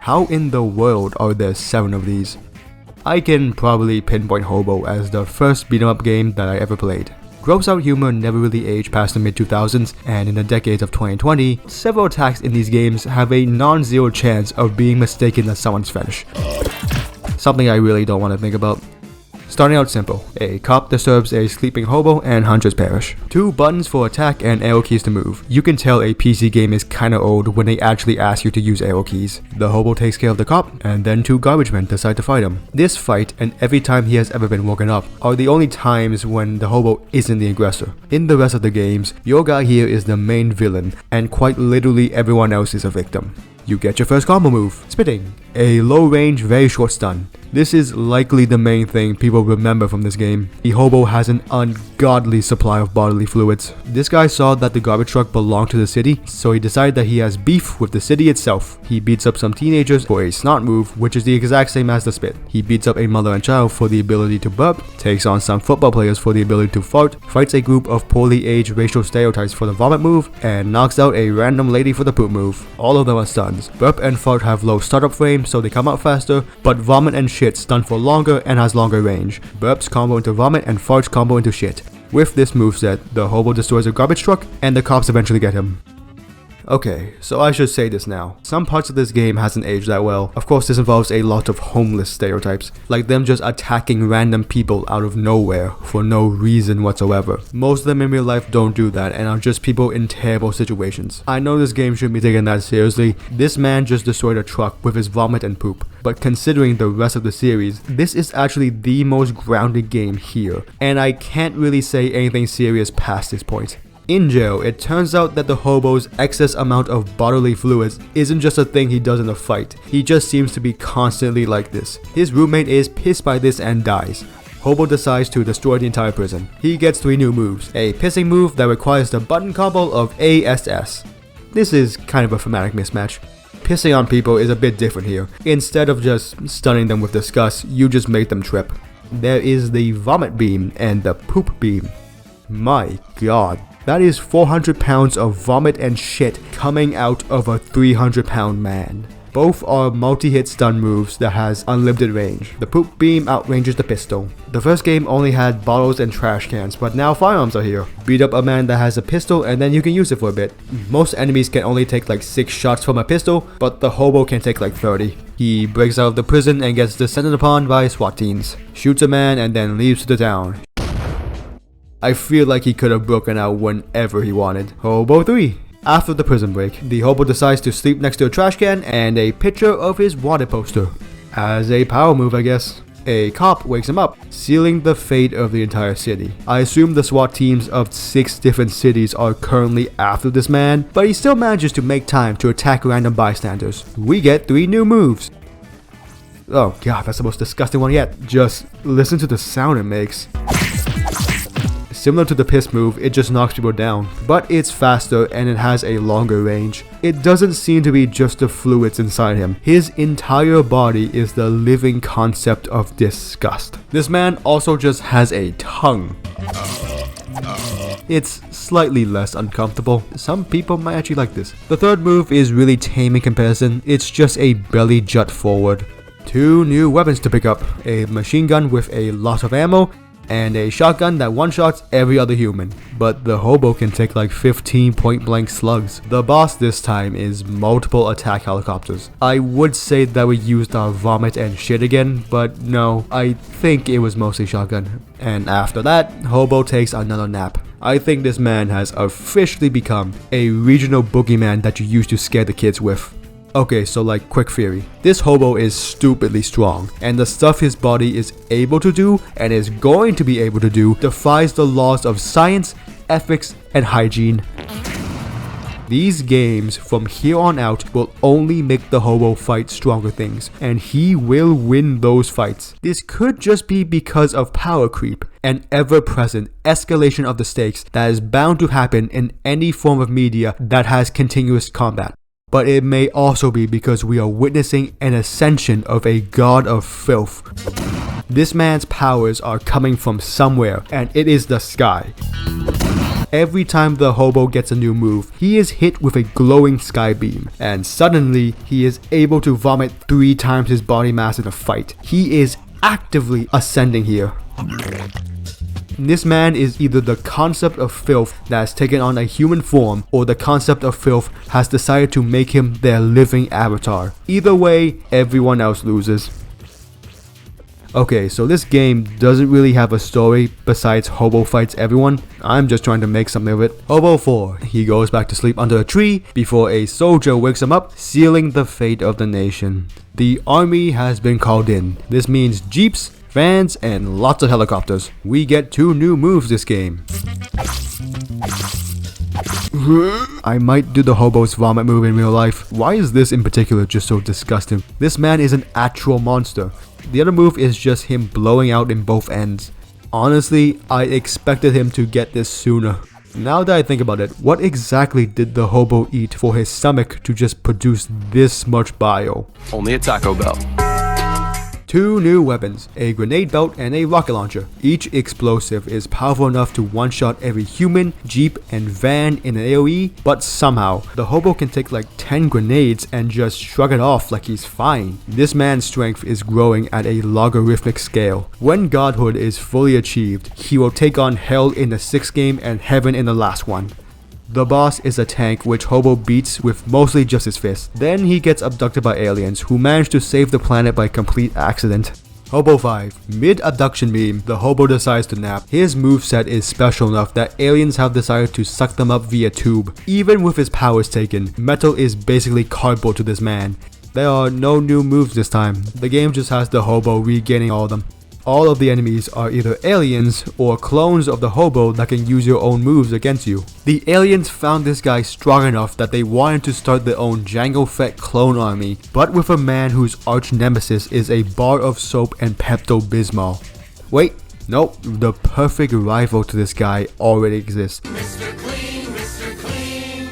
how in the world are there 7 of these? I can probably pinpoint Hobo as the first beat 'em up game that I ever played. Gross out humor never really aged past the mid-2000s, and in the decades of 2020, several attacks in these games have a non-zero chance of being mistaken as someone's fetish. Something I really don't want to think about. Starting out simple, a cop disturbs a sleeping hobo and hunters perish. 2 buttons for attack and arrow keys to move. You can tell a PC game is kinda old when they actually ask you to use arrow keys. The hobo takes care of the cop, and then 2 garbage men decide to fight him. This fight, and every time he has ever been woken up, are the only times when the hobo isn't the aggressor. In the rest of the games, your guy here is the main villain, and quite literally everyone else is a victim. You get your first combo move, spitting, a low range, very short stun. This is likely the main thing people remember from this game. The hobo has an ungodly supply of bodily fluids. This guy saw that the garbage truck belonged to the city, so he decided that he has beef with the city itself. He beats up some teenagers for a snot move, which is the exact same as the spit. He beats up a mother and child for the ability to burp, takes on some football players for the ability to fart, fights a group of poorly aged racial stereotypes for the vomit move, and knocks out a random lady for the poop move. All of them are stuns. Burp and fart have low startup frames, so they come out faster, but vomit and shit stun for longer and has longer range. Burps combo into vomit and farts combo into shit. With this moveset, the hobo destroys a garbage truck and the cops eventually get him. Okay, so I should say this now. Some parts of this game hasn't aged that well. Of course, this involves a lot of homeless stereotypes, like them just attacking random people out of nowhere for no reason whatsoever. Most of them in real life don't do that and are just people in terrible situations. I know this game shouldn't be taken that seriously. This man just destroyed a truck with his vomit and poop. But considering the rest of the series, this is actually the most grounded game here, and I can't really say anything serious past this point. In jail, it turns out that the hobo's excess amount of bodily fluids isn't just a thing he does in a fight. He just seems to be constantly like this. His roommate is pissed by this and dies. Hobo decides to destroy the entire prison. He gets 3 new moves. A pissing move that requires the button combo of ASS. This is kind of a thematic mismatch. Pissing on people is a bit different here. Instead of just stunning them with disgust, you just make them trip. There is the vomit beam and the poop beam. My god. That is 400 pounds of vomit and shit coming out of a 300-pound man. Both are multi-hit stun moves that has unlimited range. The poop beam outranges the pistol. The first game only had bottles and trash cans, but now firearms are here. Beat up a man that has a pistol and then you can use it for a bit. Most enemies can only take like 6 shots from a pistol, but the hobo can take like 30. He breaks out of the prison and gets descended upon by SWAT teams. Shoots a man and then leaves to the town. I feel like he could have broken out whenever he wanted. Hobo 3. After the prison break, the hobo decides to sleep next to a trash can and a picture of his wanted poster. As a power move, I guess. A cop wakes him up, sealing the fate of the entire city. I assume the SWAT teams of 6 different cities are currently after this man, but he still manages to make time to attack random bystanders. We get 3 new moves. Oh god, that's the most disgusting one yet. Just listen to the sound it makes. Similar to the piss move, it just knocks people down, but it's faster and it has a longer range. It doesn't seem to be just the fluids inside him. His entire body is the living concept of disgust. This man also just has a tongue. It's slightly less uncomfortable. Some people might actually like this. The third move is really tame in comparison. It's just a belly jut forward. 2 new weapons to pick up. A machine gun with a lot of ammo, and a shotgun that one-shots every other human. But the hobo can take like 15 point-blank slugs. The boss this time is multiple attack helicopters. I would say that we used our vomit and shit again, but no, I think it was mostly shotgun. And after that, Hobo takes another nap. I think this man has officially become a regional boogeyman that you used to scare the kids with. Okay, so like quick theory. This hobo is stupidly strong, and the stuff his body is able to do and is going to be able to do defies the laws of science, ethics, and hygiene. These games from here on out will only make the hobo fight stronger things, and he will win those fights. This could just be because of power creep, an ever-present escalation of the stakes that is bound to happen in any form of media that has continuous combat. But it may also be because we are witnessing an ascension of a god of filth. This man's powers are coming from somewhere, and it is the sky. Every time the Hobo gets a new move, he is hit with a glowing sky beam, and suddenly he is able to vomit 3 times his body mass in a fight. He is actively ascending here. This man is either the concept of filth that has taken on a human form, or the concept of filth has decided to make him their living avatar. Either way, everyone else loses. Okay, so this game doesn't really have a story besides Hobo fights everyone. I'm just trying to make something of it. Hobo 4. He goes back to sleep under a tree before a soldier wakes him up, sealing the fate of the nation. The army has been called in. This means jeeps, vans, and lots of helicopters. We get 2 new moves this game. I might do the Hobo's vomit move in real life. Why is this in particular just so disgusting? This man is an actual monster. The other move is just him blowing out in both ends. Honestly, I expected him to get this sooner. Now that I think about it, what exactly did the Hobo eat for his stomach to just produce this much bile? Only at Taco Bell. 2 new weapons, a grenade belt and a rocket launcher. Each explosive is powerful enough to one-shot every human, jeep, and van in an AoE, but somehow, the Hobo can take like 10 grenades and just shrug it off like he's fine. This man's strength is growing at a logarithmic scale. When godhood is fully achieved, he will take on hell in the 6th game and heaven in the last one. The boss is a tank which Hobo beats with mostly just his fists. Then he gets abducted by aliens who manage to save the planet by complete accident. Hobo 5. Mid-abduction beam, the Hobo decides to nap. His moveset is special enough that aliens have decided to suck them up via tube. Even with his powers taken, metal is basically cardboard to this man. There are no new moves this time. The game just has the Hobo regaining all of them. All of the enemies are either aliens or clones of the Hobo that can use your own moves against you. The aliens found this guy strong enough that they wanted to start their own Jango Fett clone army, but with a man whose arch nemesis is a bar of soap and Pepto-Bismol. Wait, nope, the perfect rival to this guy already exists. Mr. Clean, Mr. Clean.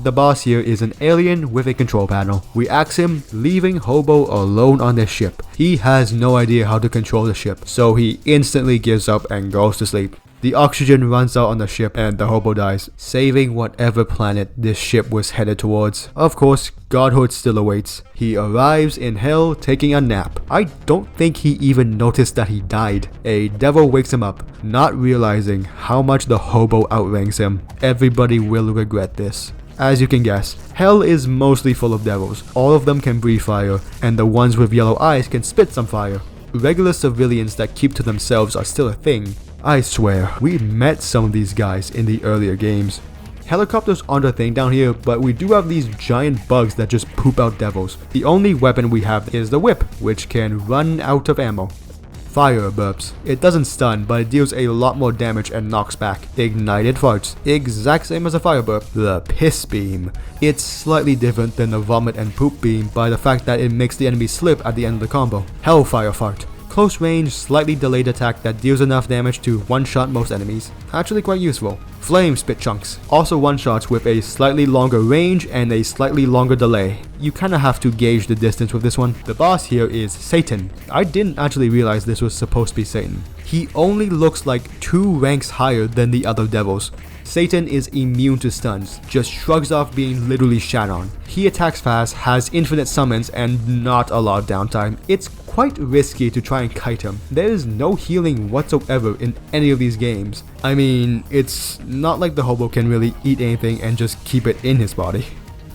The boss here is an alien with a control panel. We axe him, leaving Hobo alone on their ship. He has no idea how to control the ship, so he instantly gives up and goes to sleep. The oxygen runs out on the ship and the Hobo dies, saving whatever planet this ship was headed towards. Of course, godhood still awaits. He arrives in hell taking a nap. I don't think he even noticed that he died. A devil wakes him up, not realizing how much the Hobo outranks him. Everybody will regret this. As you can guess, hell is mostly full of devils. All of them can breathe fire, and the ones with yellow eyes can spit some fire. Regular civilians that keep to themselves are still a thing. I swear, we met some of these guys in the earlier games. Helicopters aren't a thing down here, but we do have these giant bugs that just poop out devils. The only weapon we have is the whip, which can run out of ammo. Fire burps. It doesn't stun, but it deals a lot more damage and knocks back. Ignited farts. Exact same as a fire burp. The piss beam. It's slightly different than the vomit and poop beam by the fact that it makes the enemy slip at the end of the combo. Hellfire fart. Close range, slightly delayed attack that deals enough damage to one-shot most enemies. Actually quite useful. Flame spit chunks. Also one-shots with a slightly longer range and a slightly longer delay. You kinda have to gauge the distance with this one. The boss here is Satan. I didn't actually realize this was supposed to be Satan. He only looks like 2 ranks higher than the other devils. Satan is immune to stuns, just shrugs off being literally shat on. He attacks fast, has infinite summons, and not a lot of downtime. It's quite risky to try and kite him. There is no healing whatsoever in any of these games. I mean, it's not like the Hobo can really eat anything and just keep it in his body.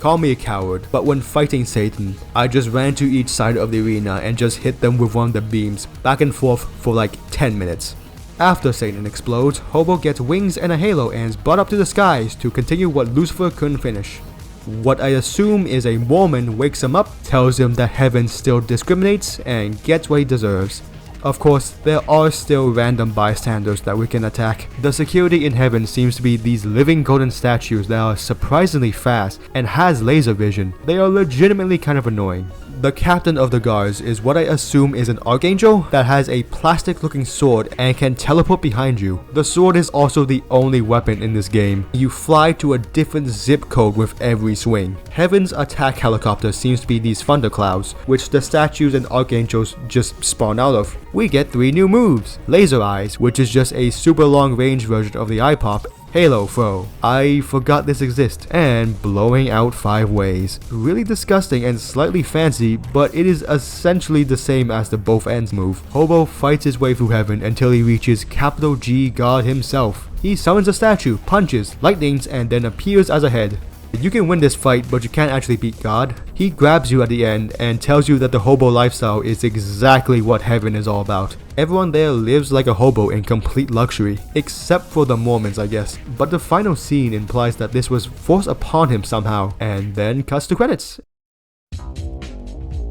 Call me a coward, but when fighting Satan, I just ran to each side of the arena and just hit them with one of the beams, back and forth for like 10 minutes. After Satan explodes, Hobo gets wings and a halo and is brought up to the skies to continue what Lucifer couldn't finish. What I assume is a Mormon wakes him up, tells him that heaven still discriminates, and gets what he deserves. Of course, there are still random bystanders that we can attack. The security in heaven seems to be these living golden statues that are surprisingly fast and has laser vision. They are legitimately kind of annoying. The captain of the guards is what I assume is an archangel that has a plastic looking sword and can teleport behind you. The sword is also the only weapon in this game. You fly to a different zip code with every swing. Heaven's attack helicopter seems to be these thunderclouds, which the statues and archangels just spawn out of. We get 3 new moves. Laser eyes, which is just a super long range version of the eye pop, Halo Throw, I forgot this exists, and Blowing Out 5 Ways. Really disgusting and slightly fancy, but it is essentially the same as the Both Ends move. Hobo fights his way through heaven until he reaches capital G God himself. He summons a statue, punches, lightnings, and then appears as a head. You can win this fight, but you can't actually beat God. He grabs you at the end and tells you that the hobo lifestyle is exactly what heaven is all about. Everyone there lives like a hobo in complete luxury, except for the Mormons, I guess. But the final scene implies that this was forced upon him somehow, and then cuts to credits.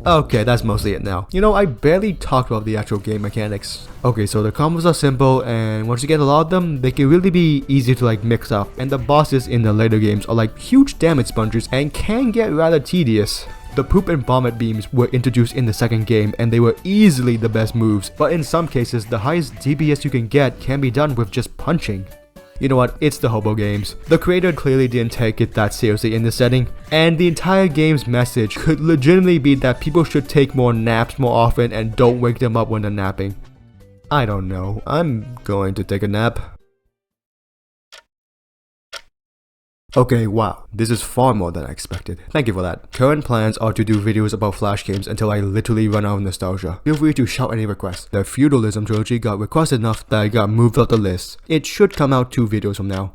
Okay, that's mostly it now. You know, I barely talked about the actual game mechanics. Okay, so the combos are simple, and once you get a lot of them, they can really be easy to like mix up, and the bosses in the later games are like huge damage sponges and can get rather tedious. The poop and vomit beams were introduced in the second game, and they were easily the best moves, but in some cases the highest DPS you can get can be done with just punching. You know what, it's the Hobo games. The creator clearly didn't take it that seriously in this setting, and the entire game's message could legitimately be that people should take more naps more often and don't wake them up when they're napping. I don't know, I'm going to take a nap. Okay, wow, this is far more than I expected. Thank you for that. Current plans are to do videos about Flash games until I literally run out of nostalgia. Feel free to shout any requests. The Feudalism trilogy got requested enough that I got moved up the list. It should come out 2 videos from now.